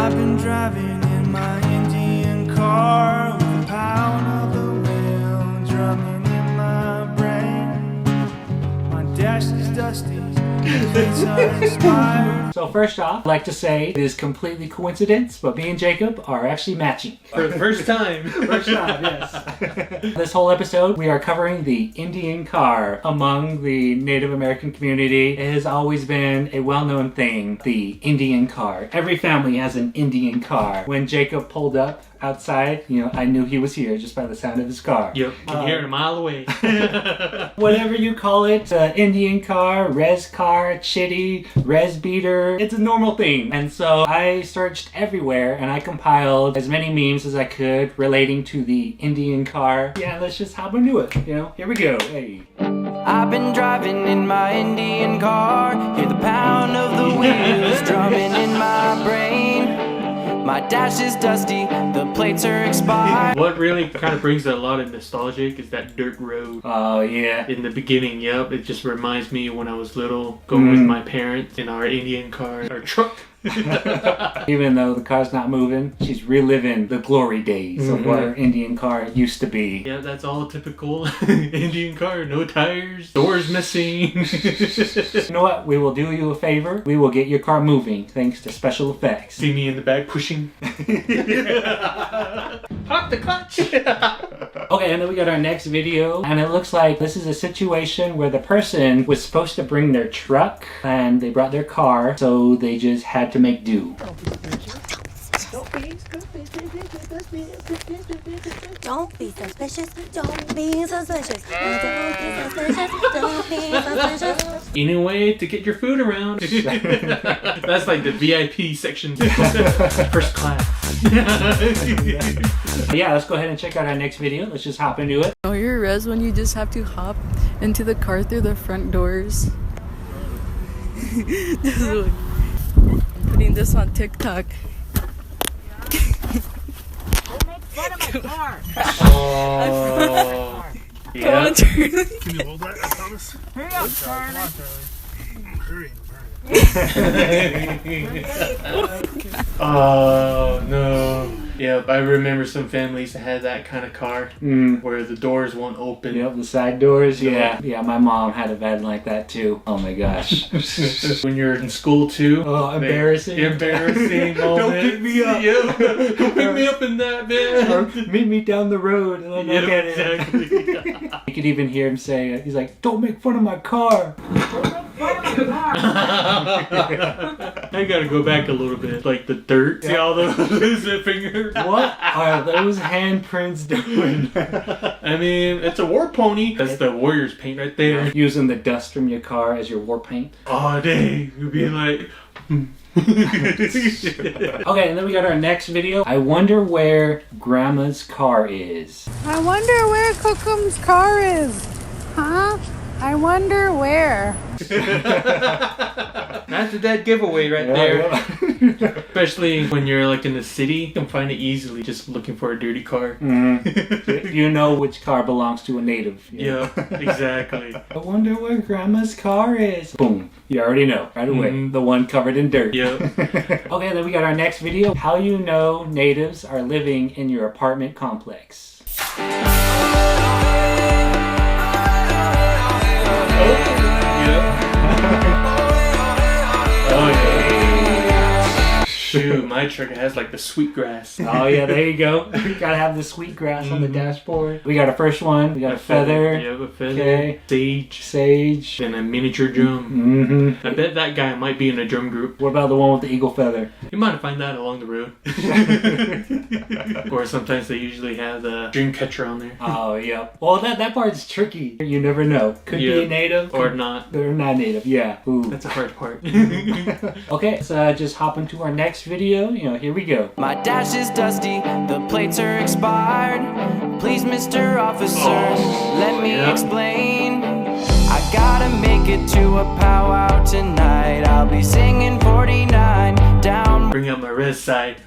I've been driving in my Indian car with the pound of the wheel drumming in my brain. My dash is dusty, the plates are expired. So first off, I'd like to say it is completely coincidence, but me and Jacob are actually matching. For the first time. First time, yes. This whole episode, we are covering the NDN Car. Among the Native American community, it has always been a well-known thing, the NDN Car. Every family has an NDN car. When Jacob pulled up outside, I knew he was here just by the sound of his car. Yep, can hear it a mile away. Whatever you call it, Indian car, res car, chitty, res beater, it's a normal thing. And so I searched everywhere and I compiled as many memes as I could relating to the Indian car. Yeah, let's just hop into it. Here we go. Hey. I've been driving in my Indian car, hear the pound of the wheels drumming in my brain. My dash is dusty, the plates are expired. What really kind of brings a lot of nostalgic is that dirt road. Oh, yeah. In the beginning, yep. It just reminds me when I was little, going with my parents in our Indian car, our truck. Even though the car's not moving, she's reliving the glory days of what her Indian car used to be. Yeah, that's all typical Indian car. No tires, doors missing. You know what? We will do you a favor. We will get your car moving thanks to special effects. See me in the back pushing. Pop the clutch. Okay, and then we got our next video, and it looks like this is a situation where the person was supposed to bring their truck, and they brought their car, so they just had to make do. Don't be suspicious. Don't be suspicious. Don't be suspicious. Don't be suspicious. Any way to get your food around. That's like the VIP section. First class. Yeah, let's go ahead and check out our next video. Let's just hop into it. Oh, you're res when you just have to hop into the car through the front doors. Putting this on TikTok. Oh. Come on, Charlie. Can you hold that? I promise. Hurry up, Charlie. Hurry. Oh no. Yep, I remember some families that had that kind of car where the doors won't open. Yep, the side doors. Yeah, my mom had a van like that too. Oh my gosh. When you're in school too. Oh, embarrassing. Embarrassing moment. Don't pick me up. Yep. Don't pick me up in that, man. Or meet me down the road and I'll look at it. Exactly. You could even hear him say it. He's like, "Don't make fun of my car." I gotta go back a little bit. Like the dirt. See all those fingers? What are those handprints doing? I mean, it's a war pony. That's the warrior's paint right there. Using the dust from your car as your war paint. All day. You'd be like... Okay, and then we got our next video. I wonder where Grandma's car is. I wonder where Kokum's car is. Huh? I wonder where. That's a dead giveaway right there. Especially when you're like in the city, you can find it easily just looking for a dirty car. You know which car belongs to a native. Yeah, exactly. I wonder where Grandma's car is. Boom. You already know right away. The one covered in dirt. Yep. Okay, then we got our next video. How you know natives are living in your apartment complex. Shoot, my truck has like the sweet grass. Oh yeah, there you go. Gotta have the sweet grass on the dashboard. We got our first one. We got a feather. Yeah, a feather. Okay. Sage. And a miniature drum. I bet that guy might be in a drum group. What about the one with the eagle feather? You might find that along the road. Or sometimes they usually have the dream catcher on there. Oh yeah. Well, that part's tricky. You never know. Could be a native or not. They're not native. Yeah. Ooh. That's a hard part. Okay, so just hop into our next video. Here we go. My dash is dusty, the plates are expired. Please, Mr. Officer, let me explain. I gotta make it to a powwow tonight. I'll be singing 49 down. Bring out my res side.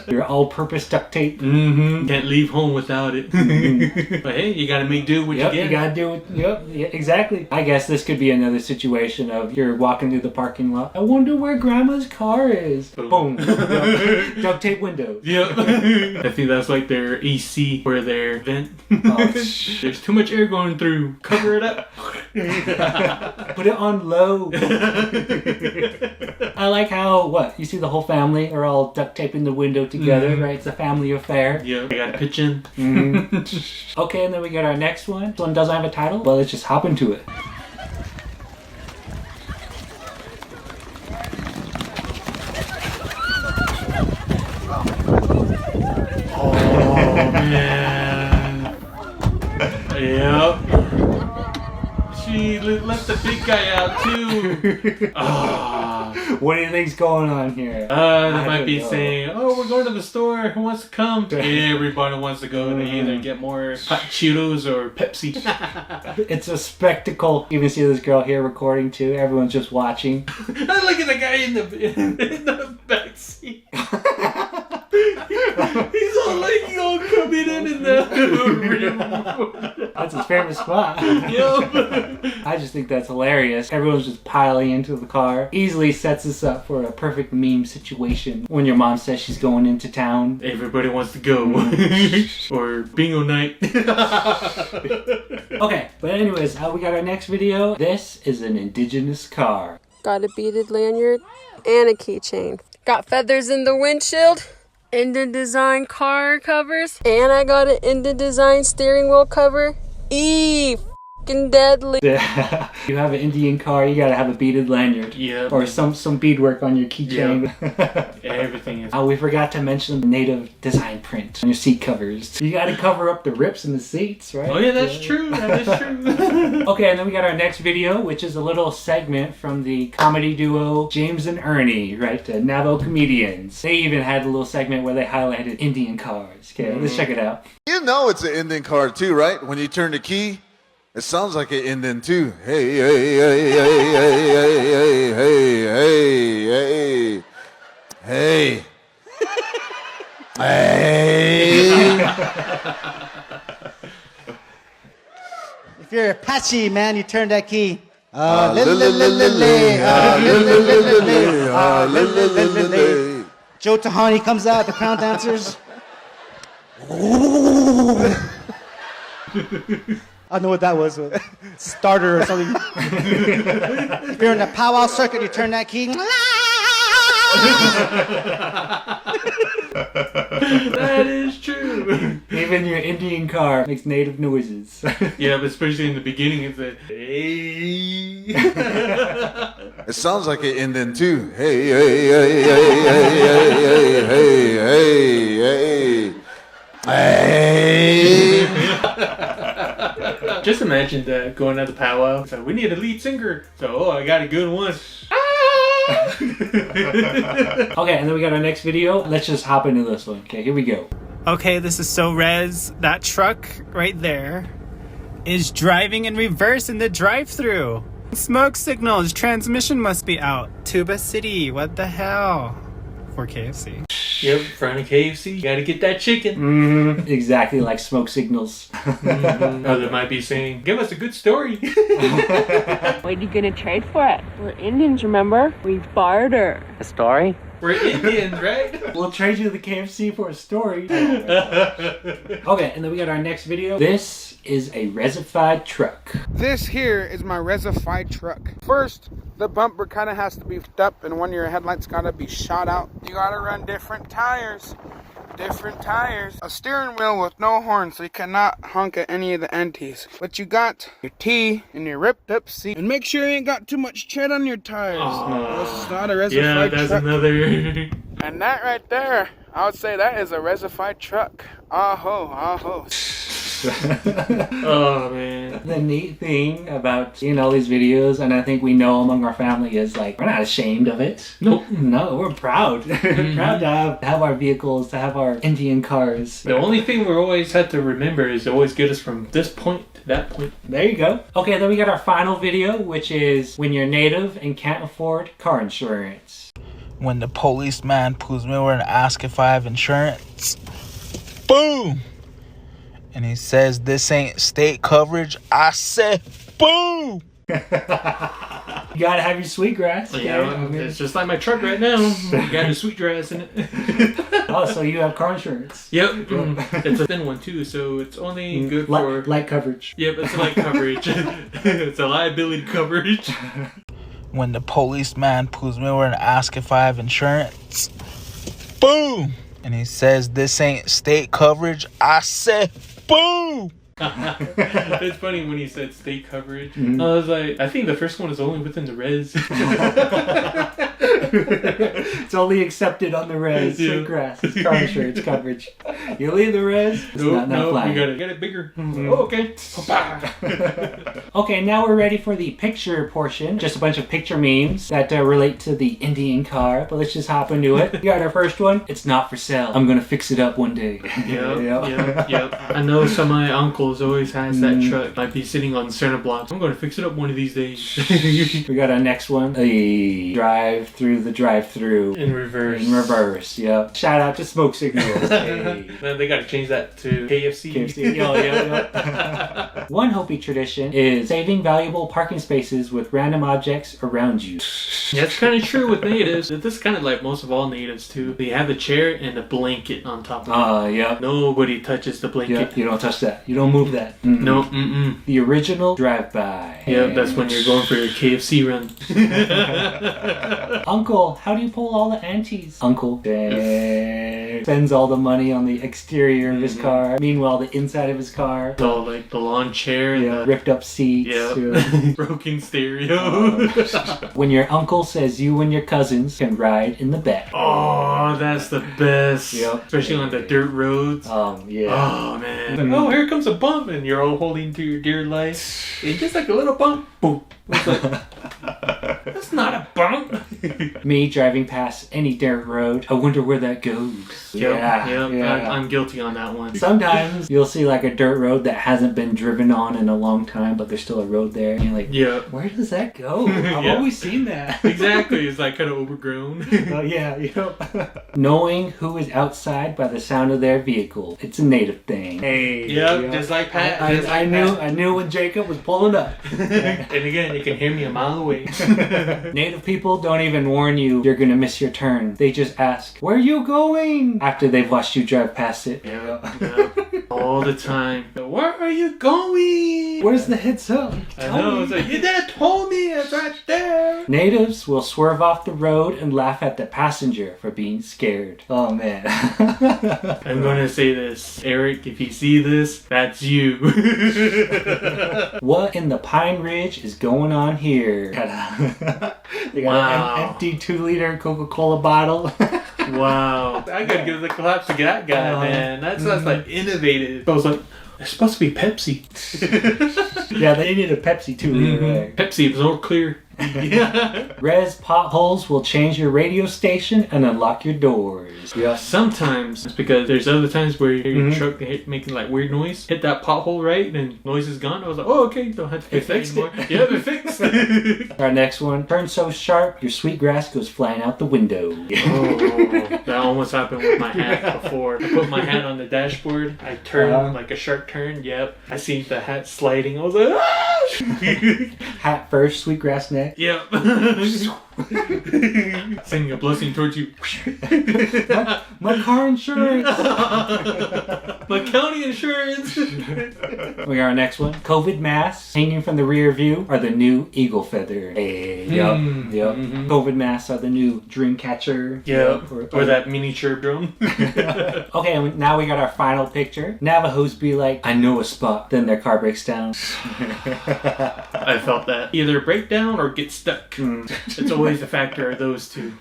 Your all-purpose duct tape. Mm-hmm. Can't leave home without it. But hey, you gotta make do what you Yep, get. you gotta do it. Yep, yeah, exactly. I guess this could be another situation of you're walking through the parking lot. I wonder where Grandma's car is. Boom. Yep. Duct tape windows. Yep. I think that's like their AC or their vent. Oh, There's too much air going through. Cover it up. Put it on low. I like how, you see the whole family are all duct taping the window together, right? It's a family affair. Yeah, I gotta pitch in. Okay, and then we got our next one. This one doesn't have a title. Well, let's just hop into it. Oh, man. Yep. She let the big guy out, too. What do you think's going on here? They might be saying, oh, we're going to the store. Who wants to come? Everybody wants to go. They either get more hot Cheetos or Pepsi. It's a spectacle. You can see this girl here recording too. Everyone's just watching. Look at the guy in the back seat. He's all coming in the rim. That's his favorite spot. Yep. I just think that's hilarious. Everyone's just piling into the car. Easily sets us up for a perfect meme situation when your mom says she's going into town. Everybody wants to go. Or bingo night. Okay, but anyways, we got our next video. This is an indigenous car. Got a beaded lanyard and a keychain. Got feathers in the windshield. NDN Design car covers. And I got an NDN Design steering wheel cover. F***ing deadly. You have an Indian car, you gotta have a beaded lanyard. Yeah. Or some beadwork on your keychain. Everything is. We forgot to mention the native design print on your seat covers. You gotta cover up the rips in the seats, right? Oh yeah, that's true. That is true. Okay, and then we got our next video, which is a little segment from the comedy duo James and Ernie, right? The Navajo comedians. They even had a little segment where they highlighted Indian cars. Okay, let's check it out. You know it's an NDN car too, right? When you turn the key, it sounds like an NDN too. Hey, hey, hey, hey, hey, hey, hey, hey, hey, hey. If you're Apache, man, you turn that key. Joe Tahani comes out, the crown dancers. I know what that was. Starter or something. If you're in the powwow circuit, you turn that key. That is true. Even your Indian car makes native noises. Yeah, but especially in the beginning, it's a hey. It sounds like an NDN too. Hey, hey, hey, hey, hey, hey, hey, hey, hey. Just imagine that going at the powwow. So we need a lead singer. So I got a good one. Okay, and then we got our next video. Let's just hop into this one. Okay, here we go. Okay, this is so res. That truck right there is driving in reverse in the drive-thru. Smoke signals. Transmission must be out. Tuba City. What the hell? For KFC. Yep, in front of KFC. You gotta get that chicken. Mm-hmm. Exactly like smoke signals. Mm-hmm. Or they might be saying, give us a good story. What are you gonna trade for it? We're Indians, remember? We barter. A story? We're Indians, right? We'll trade you the KFC for a story. Okay, and then we got our next video. This is a resified truck. This here is my resified truck. First, the bumper kind of has to be up and one of your headlights got to be shot out. You got to run different tires. A steering wheel with no horn, so you cannot honk at any of the antis. But you got your T and your ripped up seat. And make sure you ain't got too much tread on your tires. This is not a resified yeah, that's truck. another. And that right there, I would say that is a resified truck. Aho. Oh man. The neat thing about seeing all these videos, and I think we know among our family, is like we're not ashamed of it. Nope. No, we're proud. Mm-hmm. Proud to have our vehicles, to have our Indian cars. The only thing we always have to remember is to always get us from this point to that point. There you go. Okay, then we got our final video, which is when you're native and can't afford car insurance. When the policeman pulls me over and asks if I have insurance, boom! And he says, this ain't state coverage, I say, boom! You gotta have your sweetgrass. Yeah, it's just like my truck right now. Got a sweetgrass in it. Oh, so you have car insurance? Yep. It's a thin one too, so it's only good for light coverage. Yep, it's a light coverage. It's a liability coverage. When the policeman pulls me over and asks if I have insurance, boom! And he says, this ain't state coverage, I say, boom! It's funny when he said state coverage. I was like, I think the first one is only within the res. It's only accepted on the res. Sweetgrass. It's car insurance coverage. You leave the res, it's not flying. You gotta get it bigger. Oh, okay. Okay, now we're ready for the picture portion. Just a bunch of picture memes that relate to the NDN car. But let's just hop into it. We got our first one. It's not for sale. I'm gonna fix it up one day. Yep. I know some of my uncles always has that truck. Might be sitting on center blocks. I'm gonna fix it up one of these days. We got our next one. A drive through the drive-through. In reverse. Yep. Shout out to smoke signals. Hey. Then they gotta change that to KFC. Yeah. One Hopi tradition is saving valuable parking spaces with random objects around you. That's kind of true with natives. This is kind of like most of all natives too. They have a chair and a blanket on top of it. Yeah. Nobody touches the blanket. Yeah, you don't touch that. You don't move that. No. The original drive-by. Yeah, that's when you're going for your KFC run. Uncle, how do you pull all the aunties? Uncle spends all the money on the exterior of his car. Meanwhile, the inside of his car. So like the lawn chair. And the ripped up seats. Yeah. Broken stereo. When your uncle says you and your cousins can ride in the back. Oh, that's the best. Yep. Especially on the dirt roads. Yeah. Oh, man. Oh, here comes a bump. And you're all holding to your dear life. It's just like a little bump. Boom. It's like, that's not a bump. Me driving past any dirt road. I wonder where that goes. Yeah. I'm guilty on that one. Sometimes you'll see like a dirt road that hasn't been driven on in a long time, but there's still a road there. And you're like, where does that go? I've always seen that. Exactly. It's like kind of overgrown. Knowing who is outside by the sound of their vehicle. It's a native thing. Hey. Just like Pat. I knew when Jacob was pulling up. And again, you can hear me a mile away. Native people don't even warn you you're gonna miss your turn. They just ask, where are you going? After they've watched you drive past it. All the time. Where are you going? Where's the heads up? I know. It's like, you dad told me it's right there. Natives will swerve off the road and laugh at the passenger for being scared. Oh, man. I'm gonna say this. Eric, if you see this, that's you. What in the Pine Ridge is going on here? They got an empty 2-liter Coca-Cola bottle. Wow. I gotta give the claps to that guy, man. That's like innovative. I was like, it's supposed to be Pepsi. Yeah, they need a Pepsi 2-liter. Pepsi is all clear. Res potholes will change your radio station and unlock your doors. Yeah. Sometimes it's because there's other times where your truck making like weird noise. Hit that pothole right and noise is gone. I was like, oh, okay, don't have to fix it anymore. Yeah, it fixed. Our next one. Turn so sharp your sweetgrass goes flying out the window. Oh, that almost happened with my hat before. I put my hat on the dashboard. I turned like a sharp turn. Yep. I seen the hat sliding. I was like, ah! Hat first, sweetgrass next. Yep. Sending a blessing towards you. My car insurance. My county insurance. We got our next one. COVID masks hanging from the rear view are the new eagle feather. Hey, yep. COVID masks are the new dream catcher. Yep. Or that miniature drone. Okay, now we got our final picture. Navajos be like, I know a spot. Then their car breaks down. I felt that. Either break down or get stuck. It's always a factor of those two.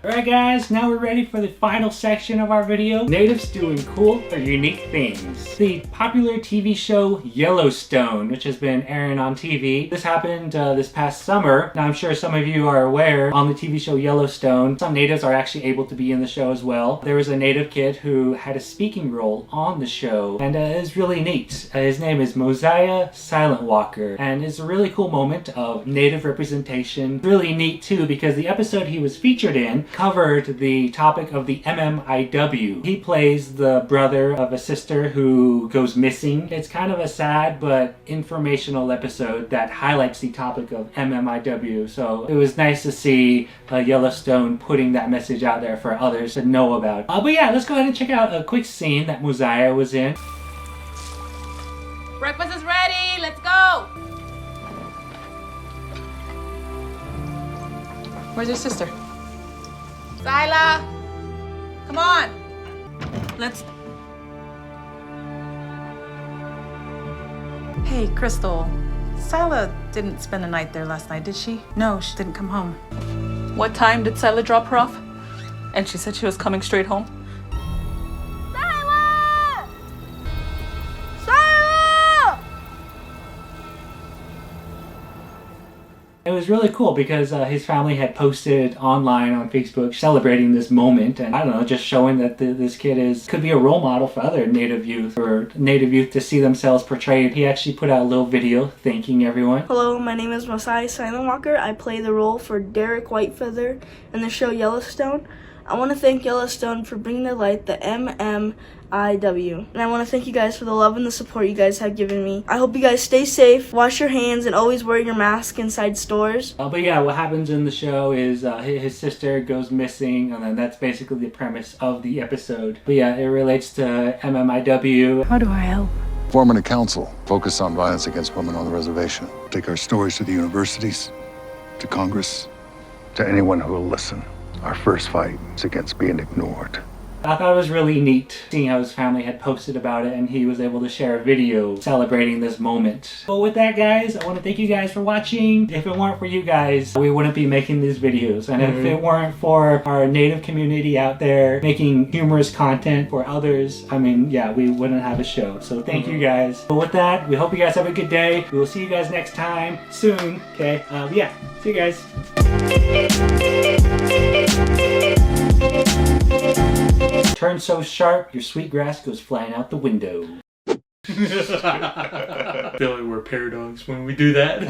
Alright guys, now we're ready for the final section of our video. Natives doing cool or unique things. The popular TV show Yellowstone, which has been airing on TV. This happened this past summer. Now I'm sure some of you are aware, on the TV show Yellowstone, some natives are actually able to be in the show as well. There was a native kid who had a speaking role on the show, and it's really neat. His name is Mosiah Silentwalker, and it's a really cool moment of native representation. Really neat neat too because the episode he was featured in covered the topic of the MMIW. He plays the brother of a sister who goes missing. It's kind of a sad but informational episode that highlights the topic of MMIW. So it was nice to see Yellowstone putting that message out there for others to know about. But yeah, let's go ahead and check out a quick scene that Mosiah was in. Breakfast is ready. Let's go. Where's your sister? Sila, come on. Let's. Hey, Crystal. Sila didn't spend the night there last night, did she? No, she didn't come home. What time did Sila drop her off? And she said she was coming straight home. Sila! Sila! It was really cool because his family had posted online on Facebook celebrating this moment, and I don't know, just showing that this kid could be a role model for other Native youth, or Native youth to see themselves portrayed. He actually put out a little video thanking everyone. Hello, my name is Mosiah Silentwalker. I play the role for Derek Whitefeather in the show Yellowstone. I want to thank Yellowstone for bringing to light the MMIW. And I want to thank you guys for the love and the support you guys have given me. I hope you guys stay safe, wash your hands, and always wear your mask inside stores. But yeah, what happens in the show is his sister goes missing, and then that's basically the premise of the episode. But yeah, it relates to MMIW. How do I help? Forming a council focused on violence against women on the reservation. Take our stories to the universities, to Congress, to anyone who will listen. Our first fight is against being ignored. I thought it was really neat seeing how his family had posted about it and he was able to share a video celebrating this moment. But with that, guys, I want to thank you guys for watching. If it weren't for you guys, we wouldn't be making these videos. And if it weren't for our Native community out there making humorous content for others, I mean, yeah, we wouldn't have a show. So thank you guys. But with that, we hope you guys have a good day. We will see you guys next time soon. Okay, yeah, see you guys. Turn so sharp, your sweetgrass goes flying out the window. I feel like we're paradox when we do that.